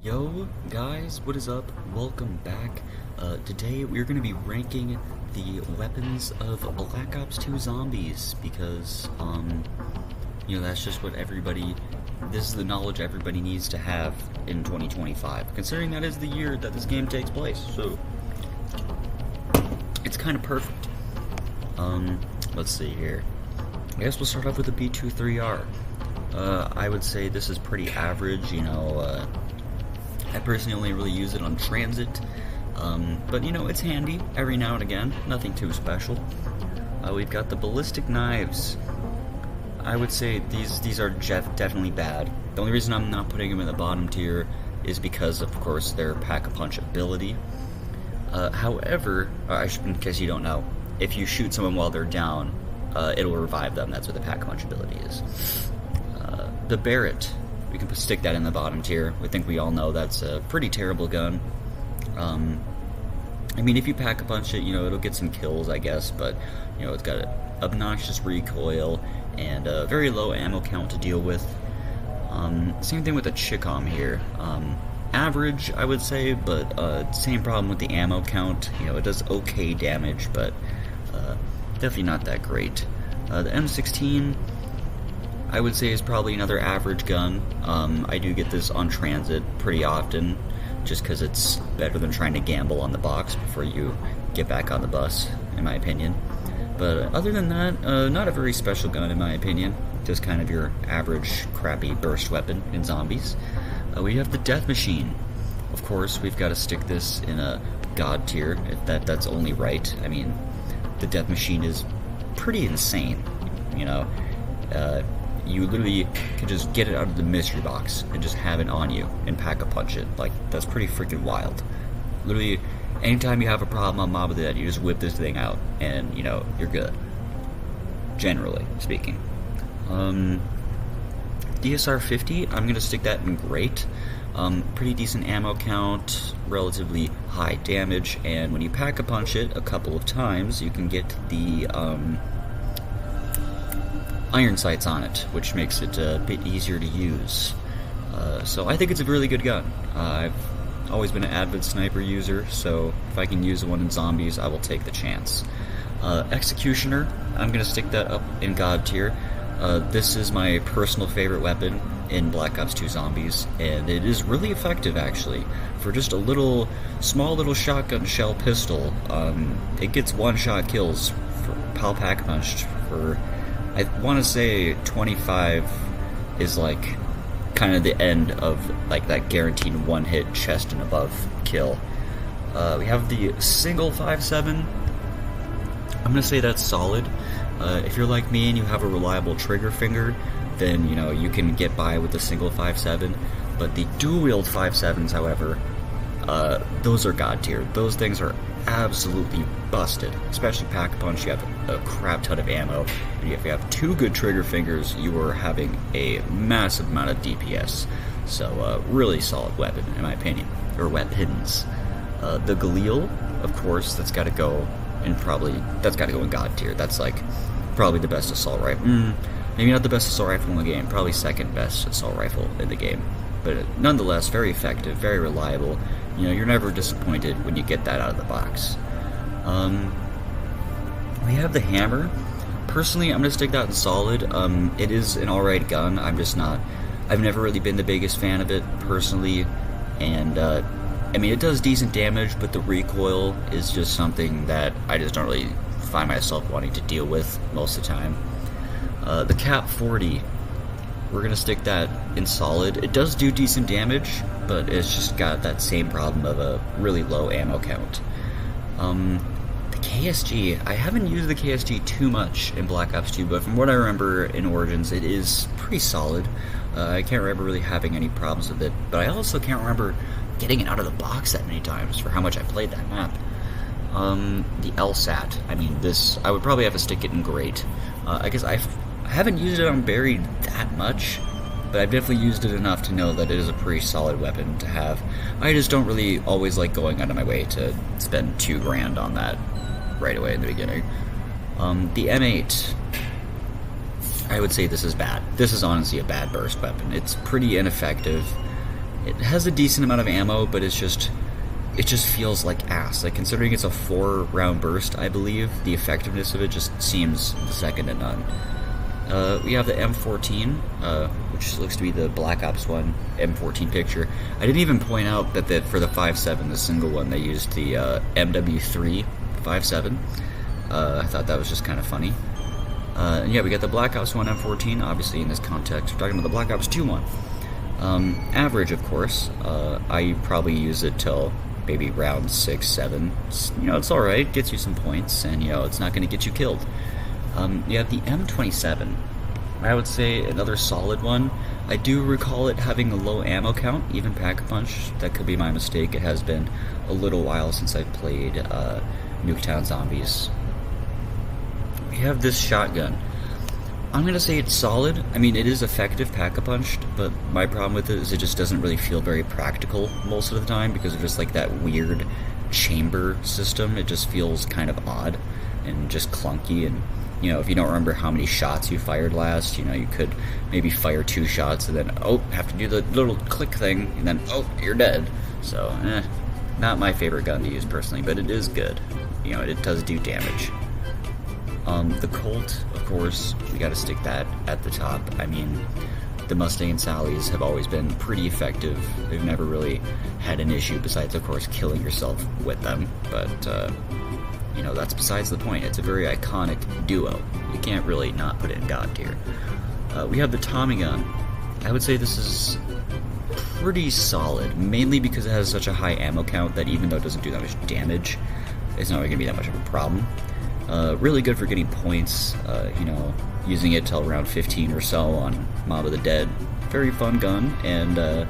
Yo, guys, what is up? Welcome back. Today we're going to be ranking the weapons of Black Ops 2 Zombies because, that's just what this is the knowledge everybody needs to have in 2025, considering that is the year that this game takes place, so it's kind of perfect. Let's see here. I guess we'll start off with the B23R. I would say this is pretty average, I personally only really use it on transit, but it's handy every now and again, nothing too special. We've got the ballistic knives. I would say these are definitely bad. The only reason I'm not putting them in the bottom tier is because, of course, their pack-a-punch ability. However, in case you don't know, if you shoot someone while they're down, it'll revive them. That's what the pack-a-punch ability is. The Barrett. We can stick that in the bottom tier. I think we all know that's a pretty terrible gun. If you pack a punch it, it'll get some kills, I guess, but, it's got an obnoxious recoil and a very low ammo count to deal with. Same thing with the Chicom here. Average, I would say, but same problem with the ammo count. It does okay damage, but definitely not that great. The M16, I would say, is probably another average gun. I do get this on transit pretty often, just because it's better than trying to gamble on the box before you get back on the bus, in my opinion. But other than that, not a very special gun, in my opinion. Just kind of your average, crappy burst weapon in zombies. We have the Death Machine. Of course, we've got to stick this in a God tier, if that's only right. The Death Machine is pretty insane, you literally can just get it out of the mystery box and just have it on you and pack-a-punch it. Like, that's pretty freaking wild. Literally, anytime you have a problem on Mob of the Dead, you just whip this thing out and, you're good. Generally speaking. DSR-50, I'm going to stick that in great. Pretty decent ammo count, relatively high damage, and when you pack-a-punch it a couple of times, you can get the, iron sights on it, which makes it a bit easier to use. So I think it's a really good gun. I've always been an avid sniper user, so if I can use one in zombies, I will take the chance. Executioner, I'm going to stick that up in God tier. This is my personal favorite weapon in Black Ops 2 Zombies, and it is really effective, actually. For just a small little shotgun shell pistol, it gets one-shot kills for pal pack punched for, I want to say 25 is like kind of the end of like that guaranteed one-hit chest and above kill. We have the single 5.7. I'm gonna say that's solid. If you're like me and you have a reliable trigger finger, then you can get by with the single 5.7. But the dual-wield 5.7s, however, those are God tier. Those things are absolutely busted, especially pack-a-punch. You have a crap ton of ammo, and if you have two good trigger fingers, you are having a massive amount of DPS. So, really solid weapon, in my opinion, or weapons. The Galil, of course, that's got to go in God tier. That's like probably the best assault rifle. Maybe not the best assault rifle in the game, probably second best assault rifle in the game. But nonetheless, very effective, very reliable. You're never disappointed when you get that out of the box. We have the hammer. Personally, I'm going to stick that in solid. It is an alright gun. I've never really been the biggest fan of it, personally. And, it does decent damage, but the recoil is just something that I just don't really find myself wanting to deal with most of the time. The Cap 40. We're going to stick that in solid. It does do decent damage, but it's just got that same problem of a really low ammo count. The KSG, I haven't used the KSG too much in Black Ops 2, but from what I remember in Origins, it is pretty solid. I can't remember really having any problems with it, but I also can't remember getting it out of the box that many times for how much I played that map. The LSAT, I would probably have to stick it in great. I guess I haven't used it on Buried that much, but I've definitely used it enough to know that it is a pretty solid weapon to have. I just don't really always like going out of my way to spend $2,000 on that right away in the beginning. The M8, I would say this is bad. This is honestly a bad burst weapon. It's pretty ineffective. It has a decent amount of ammo, but it just feels like ass. Like, considering it's a 4-round burst, I believe, the effectiveness of it just seems second to none. We have the M14, which looks to be the Black Ops 1 M14 picture. I didn't even point out that for the 5.7, the single one, they used the MW3 5.7. I thought that was just kind of funny. And yeah, we got the Black Ops 1 M14, obviously in this context. We're talking about the Black Ops 2 one. Average, of course. I probably use it till maybe round 6, 7. It's alright, gets you some points, and, it's not going to get you killed. You have the M27. I would say another solid one. I do recall it having a low ammo count, even Pack-a-Punch. That could be my mistake. It has been a little while since I played Nuketown Zombies. We have this shotgun. I'm going to say it's solid. I mean, it is effective Pack-a-Punched, but my problem with it is it just doesn't really feel very practical most of the time because of just like that weird chamber system. It just feels kind of odd and just clunky, and if you don't remember how many shots you fired last, you could maybe fire 2 shots and then, have to do the little click thing, and then, you're dead. So, not my favorite gun to use personally, but it is good. It does do damage. The Colt, of course, we gotta stick that at the top. I mean, the Mustang and Sallies have always been pretty effective. They've never really had an issue besides, of course, killing yourself with them, but, that's besides the point. It's a very iconic duo. You can't really not put it in God tier. We have the Tommy gun. I would say this is pretty solid, mainly because it has such a high ammo count that even though it doesn't do that much damage, it's not really going to be that much of a problem. Really good for getting points, using it till around 15 or so on Mob of the Dead. Very fun gun, and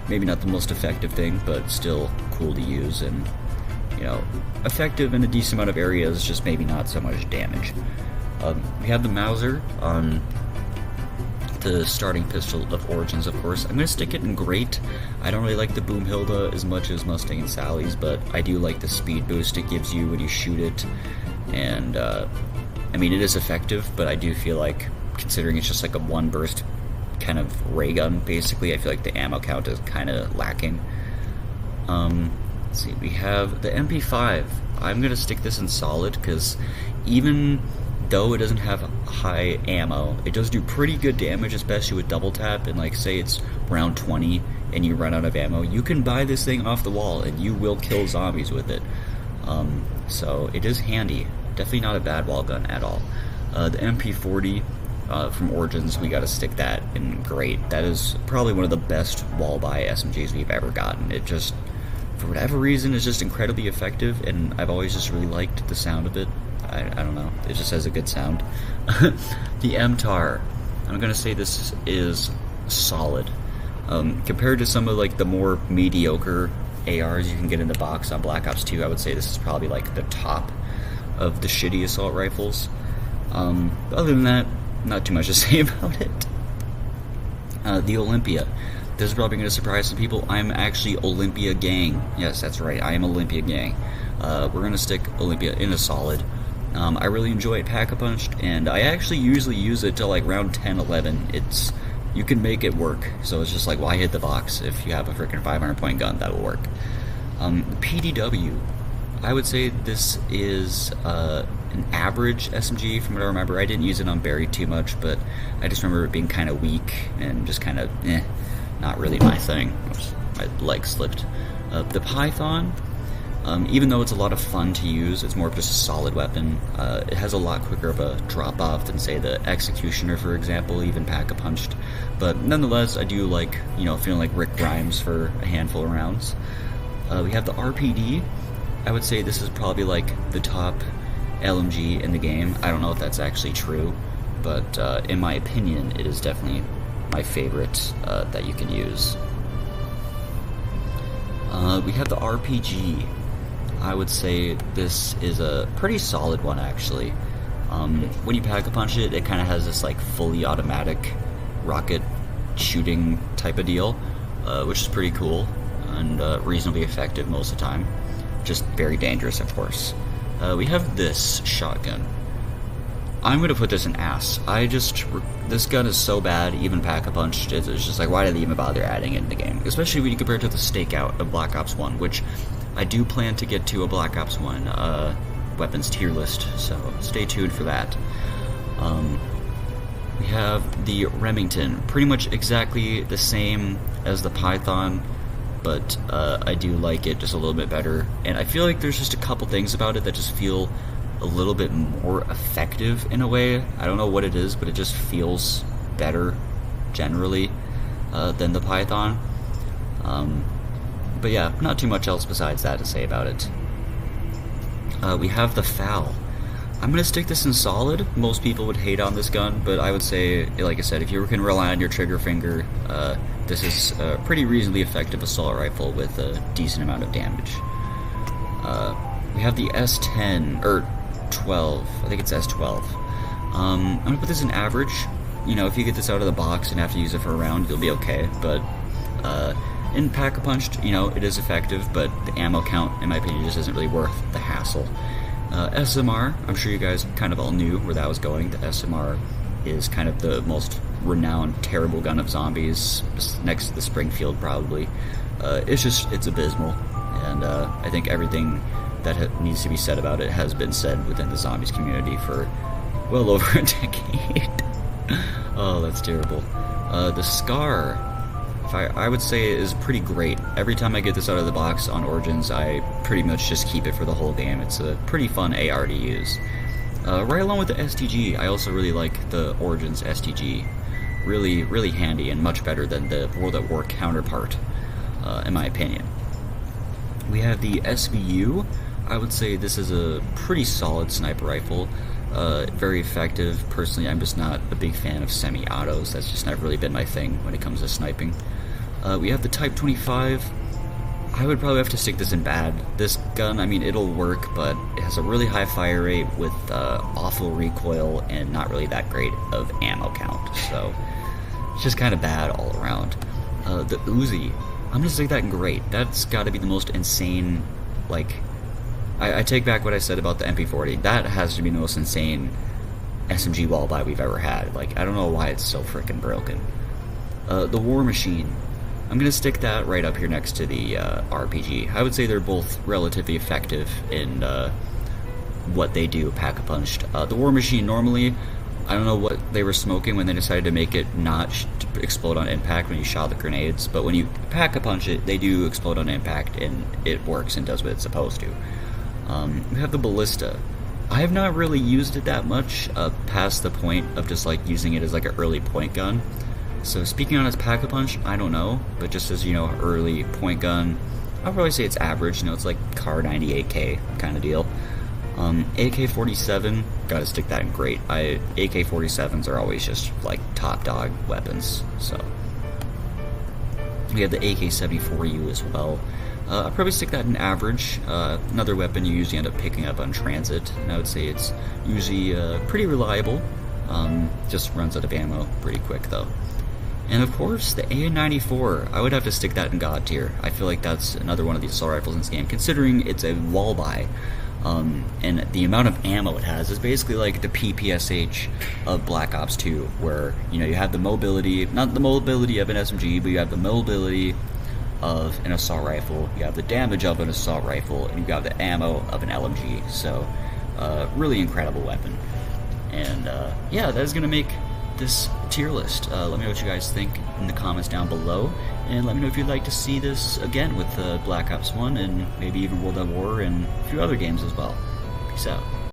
maybe not the most effective thing, but still cool to use, and effective in a decent amount of areas, just maybe not so much damage. We have the Mauser, the starting pistol of Origins, of course. I'm going to stick it in Great. I don't really like the Boomhilda as much as Mustang and Sally's, but I do like the speed boost it gives you when you shoot it, and I mean, it is effective, but I do feel like, considering it's just like a one burst kind of ray gun, basically, I feel like the ammo count is kind of lacking. Let's see, we have the MP5. I'm going to stick this in solid, because even though it doesn't have high ammo, it does do pretty good damage, especially with double tap, and like, say it's round 20 and you run out of ammo, you can buy this thing off the wall and you will kill zombies with it. So it is handy. Definitely not a bad wall gun at all. The MP40 from Origins, we got to stick that in Great. That is probably one of the best wall buy SMGs we've ever gotten. It just, for whatever reason, is just incredibly effective, and I've always just really liked the sound of it. I don't know, it just has a good sound. The MTAR, I'm gonna say this is solid. Compared to some of like the more mediocre ARs you can get in the box on Black Ops 2, I would say this is probably like the top of the shitty assault rifles. Other than that, not too much to say about it. The Olympia. This is probably going to surprise some people. I'm actually Olympia gang. Yes, that's right. I am Olympia gang. We're going to stick Olympia in a solid. I really enjoy it Pack-a-Punched, and I actually usually use it till like round 10, 11. You can make it work, so it's just like, why hit the box? If you have a freaking 500 point gun, that'll work. PDW, I would say this is an average SMG from what I remember. I didn't use it on Buried too much, but I just remember it being kind of weak and just kind of not really my thing. Oops, my leg slipped. The Python, even though it's a lot of fun to use, it's more of just a solid weapon. It has a lot quicker of a drop-off than, say, the Executioner, for example, even Pack-a-Punched. But nonetheless, I do like, feeling like Rick Grimes for a handful of rounds. We have the RPD. I would say this is probably like the top LMG in the game. I don't know if that's actually true, but in my opinion, it is definitely my favorite that you can use. We have the RPG. I would say this is a pretty solid one, actually. When you Pack-a-Punch it, it kind of has this like fully automatic rocket shooting type of deal, which is pretty cool and reasonably effective most of the time. Just very dangerous, of course. We have this shotgun. I'm gonna put this in ass. This gun is so bad, even Pack-a-Punch, it's just like, why did they even bother adding it in the game? Especially when you compare it to the Stakeout of Black Ops 1, which I do plan to get to a Black Ops 1 weapons tier list, so stay tuned for that. We have the Remington, pretty much exactly the same as the Python, but I do like it just a little bit better, and I feel like there's just a couple things about it that just feel a little bit more effective in a way. I don't know what it is, but it just feels better generally than the Python. But yeah, not too much else besides that to say about it. We have the FAL. I'm gonna stick this in solid. Most people would hate on this gun, but I would say, like I said, if you can rely on your trigger finger, this is a pretty reasonably effective assault rifle with a decent amount of damage. We have the S10, or 12, I think it's S12. I'm gonna put this in average. You know, if you get this out of the box and have to use it for a round, you'll be okay, but in Pack-a-Punch, you know, it is effective, but the ammo count, in my opinion, just isn't really worth the hassle. SMR, I'm sure you guys kind of all knew where that was going. The SMR is kind of the most renowned, terrible gun of zombies, next to the Springfield, probably. It's abysmal, and I think everything that needs to be said about it has been said within the zombies community for well over a decade. Oh, that's terrible. The Scar, I would say, is pretty great. Every time I get this out of the box on Origins, I pretty much just keep it for the whole game. It's a pretty fun AR to use. Right along with the STG, I also really like the Origins STG. Really, really handy and much better than the World at War counterpart, in my opinion. We have the SVU. I would say this is a pretty solid sniper rifle. Very effective. Personally, I'm just not a big fan of semi-autos. That's just never really been my thing when it comes to sniping. We have the Type 25. I would probably have to stick this in bad. This gun, I mean, it'll work, but it has a really high fire rate with awful recoil and not really that great of ammo count. So it's just kind of bad all around. The Uzi, I'm gonna stick that in great. That's got to be the most insane, like, I take back what I said about the MP40. That has to be the most insane SMG wall buy we've ever had. Like, I don't know why it's so freaking broken. The War Machine, I'm gonna stick that right up here next to the RPG. I would say they're both relatively effective in what they do, Pack-a-Punched. The War Machine, normally, I don't know what they were smoking when they decided to make it not explode on impact when you shot the grenades, but when you Pack-a-Punch it, they do explode on impact, and it works and does what it's supposed to. We have the Ballista. I have not really used it that much past the point of just like using it as like an early point gun. So speaking on its Pack-a-Punch, I don't know, but just as, you know, early point gun, I'll probably say it's average. You know, it's like Car 98K kind of deal. AK-47, gotta stick that in great. AK-47s are always just like top dog weapons. So we have the AK-74U as well. I'd probably stick that in average. Another weapon you usually end up picking up on transit, and I would say it's usually pretty reliable. Just runs out of ammo pretty quick though. And of course, the AN-94, I would have to stick that in God tier. I feel like that's another one of the assault rifles in this game, considering it's a wall buy. And the amount of ammo it has is basically like the PPSH of Black Ops 2, where, you know, you have the mobility, not the mobility of an SMG, but you have the mobility of an assault rifle, you have the damage of an assault rifle, and you got the ammo of an LMG. So really incredible weapon. And yeah, that is going to make this tier list. Let me know what you guys think in the comments down below, and let me know if you'd like to see this again with Black Ops 1 and maybe even World at War and a few other games as well. Peace out.